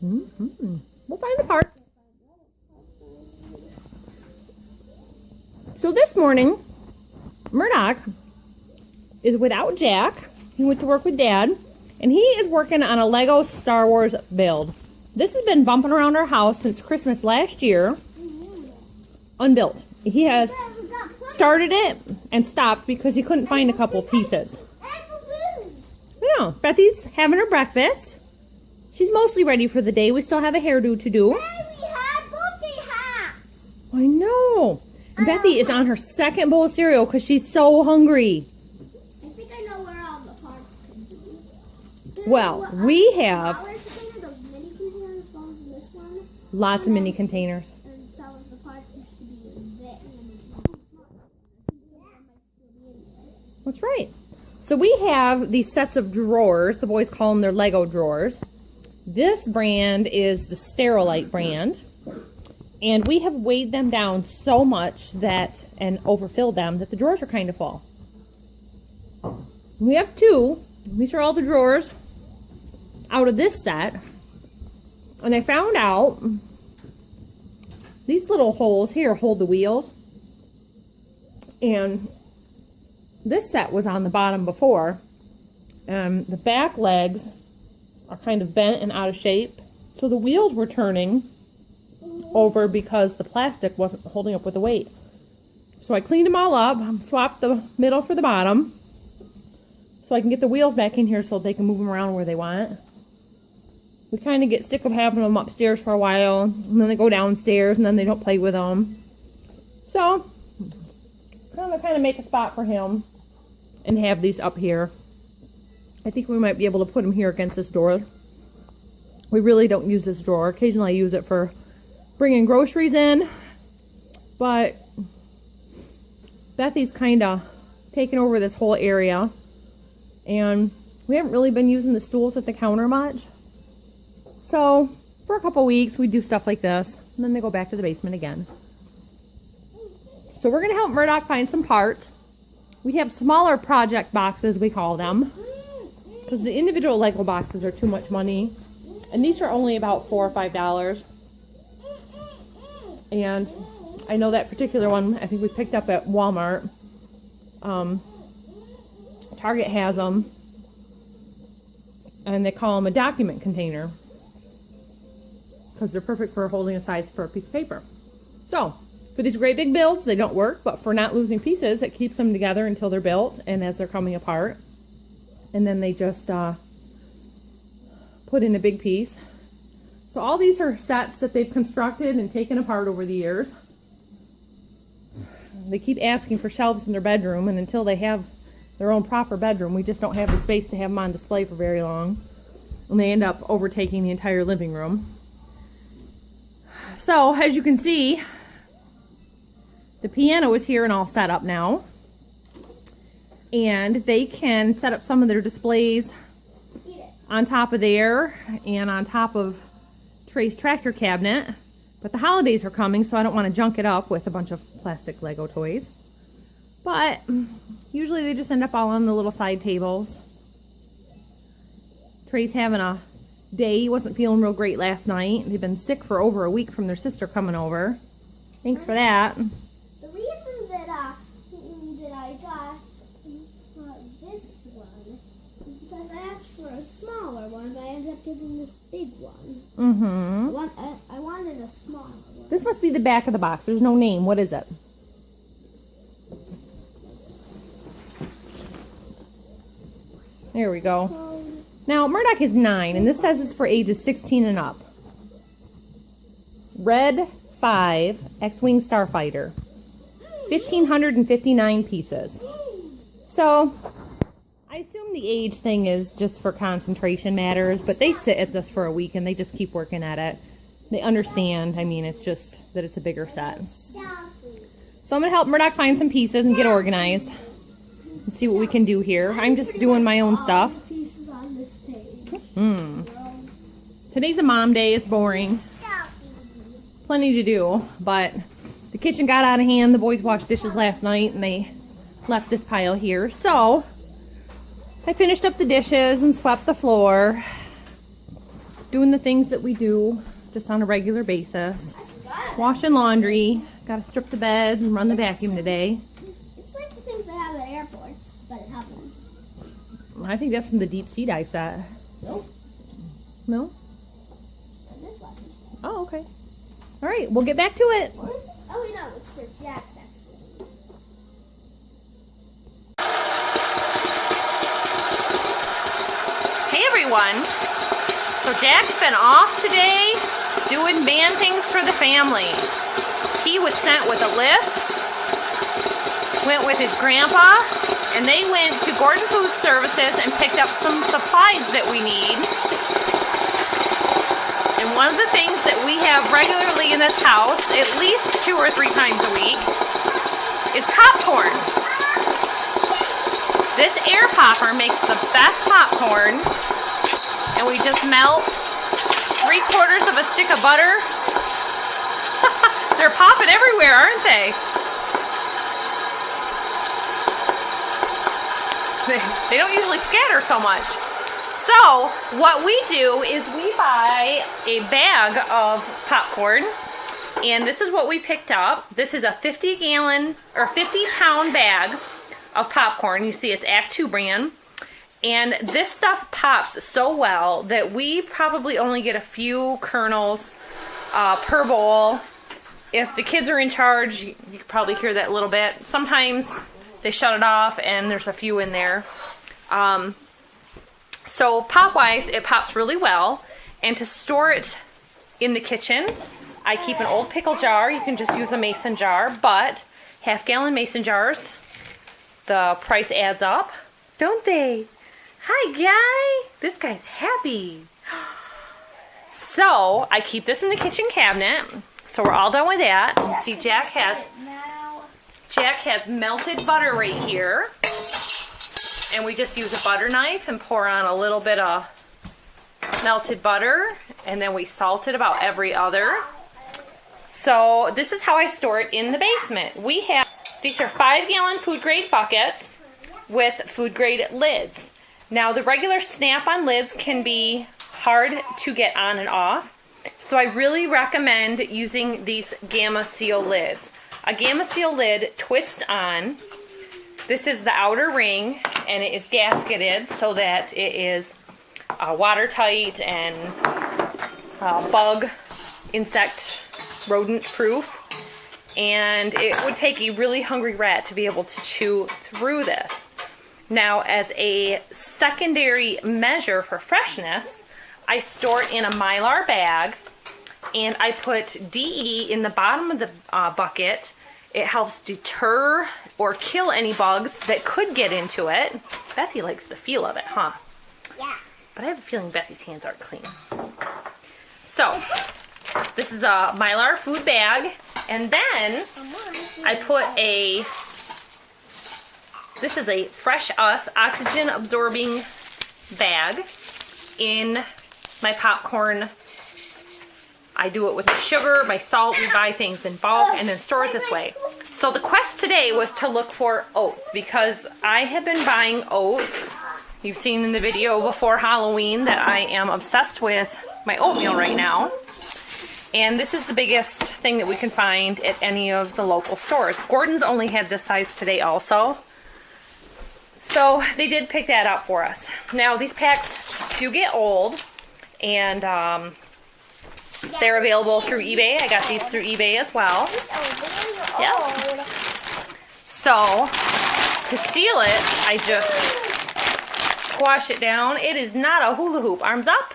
We'll find the parts. So this morning, Murdoch is without Jack. He went to work with Dad, and he is working on a Lego Star Wars build. This has been bumping around our house since Christmas last year, unbuilt. He has started it and stopped because he couldn't find a couple pieces. Yeah, Bethy's having her breakfast. She's mostly ready for the day. We still have a hairdo to do. I know. Bethy is on her second bowl of cereal because she's so hungry. I think I know where all the parts can be. Well, we have lots of mini containers. And some of the parts used to be in there. That's right. So we have these sets of drawers. The boys call them their Lego drawers. This brand is the Sterilite brand. And we have weighed them down so much that, and overfilled them, that the drawers are kind of full. We have two. These are all the drawers out of this set. And I found out these little holes here hold the wheels. And this set was on the bottom before. And the back legs are kind of bent and out of shape. So the wheels were turning over because the plastic wasn't holding up with the weight. So I cleaned them all up, swapped the middle for the bottom, so I can get the wheels back in here so they can move them around where they want. We kind of get sick of having them upstairs for a while, and then they go downstairs, and then they don't play with them. So, I'm going to kind of make a spot for him and have these up here. I think we might be able to put them here against this door. We really don't use this drawer. Occasionally I use it for bringing groceries in, but Bethy's kind of taken over this whole area, and we haven't really been using the stools at the counter much. So for a couple weeks we do stuff like this, and then they go back to the basement again. So we're going to help Murdoch find some parts. We have smaller project boxes, we call them, because the individual Lego boxes are too much money, and these are only about $4 or $5. And I know that particular one, I think we picked up at Walmart. Target has them. And they call them a document container, because they're perfect for holding a size for a piece of paper. So, for these great big builds, they don't work, but for not losing pieces, it keeps them together until they're built and as they're coming apart. And then they just put in a big piece. So all these are sets that they've constructed and taken apart over the years. They keep asking for shelves in their bedroom, and until they have their own proper bedroom, we just don't have the space to have them on display for very long. And they end up overtaking the entire living room. So, as you can see, the piano is here and all set up now. And they can set up some of their displays on top of there and on top of Trey's tractor cabinet, but the holidays are coming, so I don't want to junk it up with a bunch of plastic Lego toys. But usually they just end up all on the little side tables. Trey's having a day. He wasn't feeling real great last night. They've been sick for over a week from their sister coming over. Thanks for that. The reason that I got this one is because I asked for a smaller one, but I ended up getting this big one. I wanted a smaller one. This must be the back of the box. There's no name. What is it? There we go. Now, Murdoch is 9, and this says it's for ages 16 and up. Red 5 X-Wing Starfighter. 1,559 pieces. So, I assume the age thing is just for concentration matters, but they sit at this for a week and they just keep working at it. They understand. I mean, it's just that it's a bigger set. So I'm going to help Murdoch find some pieces and get organized and see what we can do here. I'm just doing my own stuff. Today's a mom day. It's boring. Plenty to do, but the kitchen got out of hand. The boys washed dishes last night and they left this pile here. So I finished up the dishes and swept the floor. doing the things that we do just on a regular basis. Washing laundry. Gotta strip the beds and run the vacuum today. It's like the things they have at airports, but it happens. I think that's from the deep sea dive set. Nope. No? This lesson. Oh, okay. All right, we'll get back to it. Or is it? Oh, wait, no, it's for Jack's actually. Hey everyone. So Jack's been off today doing man things for the family. He was sent with a list, went with his grandpa, and they went to Gordon Food Services and picked up some supplies that we need. And one of the things that we have regularly in this house, at least 2 or 3 times a week, is popcorn. This air popper makes the best popcorn, and we just melt 3/4 of a stick of butter. They're popping everywhere, aren't they? They don't usually scatter so much. So what we do is we buy a bag of popcorn, and this is what we picked up. This is a 50-gallon or 50-pound bag of popcorn. You see it's Act 2 brand. And this stuff pops so well that we probably only get a few kernels per bowl. If the kids are in charge, you can probably hear that a little bit. Sometimes they shut it off and there's a few in there. So pop-wise, it pops really well. And to store it in the kitchen, I keep an old pickle jar. You can just use a mason jar, but half-gallon mason jars, the price adds up, don't they? Hi, guy. This guy's happy. So I keep this in the kitchen cabinet. So we're all done with that. You see, Jack has melted butter right here. And we just use a butter knife and pour on a little bit of melted butter. And then we salt it about every other. So this is how I store it in the basement. These are 5-gallon food grade buckets with food grade lids. Now the regular snap-on lids can be hard to get on and off. So I really recommend using these Gamma Seal lids. A Gamma Seal lid twists on. This is the outer ring, and it is gasketed so that it is watertight and bug, insect, rodent proof. And it would take a really hungry rat to be able to chew through this. Now, as a secondary measure for freshness, I store it in a Mylar bag, and I put DE in the bottom of the bucket. It helps deter or kill any bugs that could get into it. Bethy likes the feel of it, huh? Yeah. But I have a feeling Bethy's hands aren't clean. So, this is a Mylar food bag, and then I put this is a Fresh Us oxygen absorbing bag in my popcorn. I do it with my sugar, my salt. We buy things in bulk and then store it this way. So the quest today was to look for oats because I have been buying oats. You've seen in the video before Halloween that I am obsessed with my oatmeal right now. And this is the biggest thing that we can find at any of the local stores. Gordon's only had this size today also. So they did pick that up for us. Now these packs do get old, and they're available through eBay. I got these through eBay as well. Yep. So to seal it, I just squash it down. It is not a hula hoop. Arms up.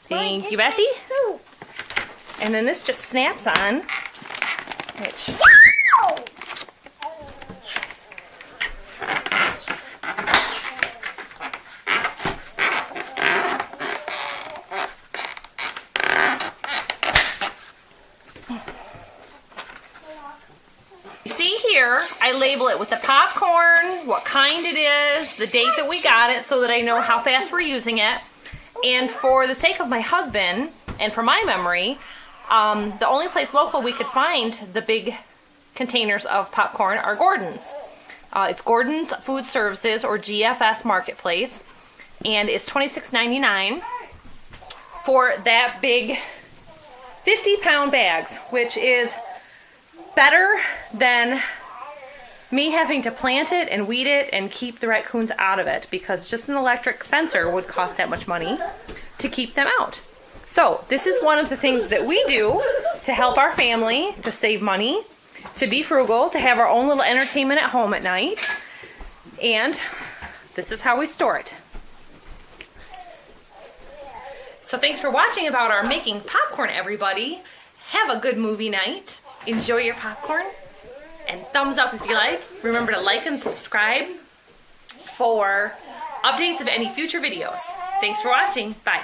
Thank you, Bethy. And then this just snaps on, which... I label it with the popcorn, what kind it is, the date that we got it, so that I know how fast we're using it. And for the sake of my husband, and for my memory, the only place local we could find the big containers of popcorn are Gordon's. It's Gordon's Food Services, or GFS Marketplace, and it's $26.99. for that big 50-pound bags, which is better than me having to plant it and weed it and keep the raccoons out of it, because just an electric fencer would cost that much money to keep them out. So this is one of the things that we do to help our family, to save money, to be frugal, to have our own little entertainment at home at night. And this is how we store it. So thanks for watching about our making popcorn, everybody. Have a good movie night. Enjoy your popcorn. And thumbs up if you like. Remember to like and subscribe for updates of any future videos. Thanks for watching. Bye.